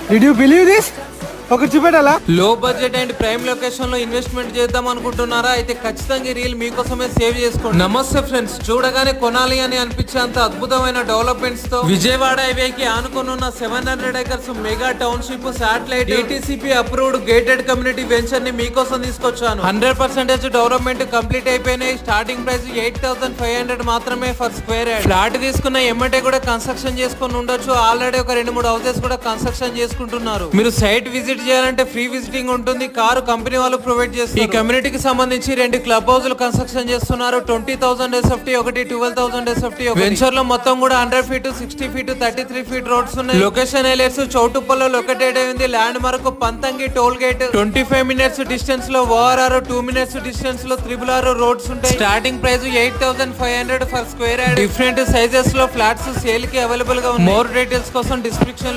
Did you believe this? ఒక చూపెట్టాలా? లో budget and prime location లో ఇన్వెస్ట్మెంట్ చేద్దాం అనుకుంటున్నారా? అయితే ఖచ్చితంగా రీల్ మీకోసమే సేవ్ చేసుకోండి. నమస్తే ఫ్రెండ్స్, చూడగానే కొనాలి అని అనిపించేంత అద్భుతమైన డెవలప్మెంట్స్ తో విజయవాడ హైవేకి ఆనుకున్న 700 acres mega township satellite DTCP approved gated community venture ని మీకోసం తీసుకొచ్చాను. 100% డెవలప్మెంట్ కంప్లీట్ అయిపోయినాయి. స్టార్టింగ్ ప్రైస్ 8,500 మాత్రమే ఫర్ స్క్వేర్ యార్డ్. ఫ్లాట్ తీసుకున్న ఎమ్మటే కూడా కన్స్ట్రక్షన్ చేసుకుని ఉండొచ్చు. ఆల్రెడీ ఒక 2-3 హౌసెస్ కూడా కన్స్ట్రక్షన్ చేసుకుంటున్నారు. మీరు సైట్ విజిట్ చేయాలంటే ఫ్రీ విజిటింగ్ ఉంటుంది. కారు కంపెనీ వాళ్ళు ప్రొవైడ్ చేస్తారు. ఈ కమ్యూనిటీకి సంబంధించి 2 క్లబ్ హౌస్ కన్స్ట్రక్షన్ చేస్తున్నారు. 20,000 SFT ఒకటి, 12,000 SFT ఒకటి. వెంచర్ లో మొత్తం కూడా 100 feet, 60 feet, 33 feet రోడ్స్ ఉన్నాయి. లొకేషన్ హైలైట్స్ చౌటుప్పల్లో లొకేటెడ్ అయింది. Landmark Pantangi toll gate. 25 minutes distance లో ORR, 2 minutes డిస్టెన్స్ లో RRR రోడ్స్ ఉంటాయి. Starting price 8,500 per square yard. Different sizes లో ఫ్లాట్స్ సేల్ కి అవైలబుల్ గా ఉన్నాయి. మోర్ డీటెయిల్స్ కోసం డిస్క్రిప్షన్ లో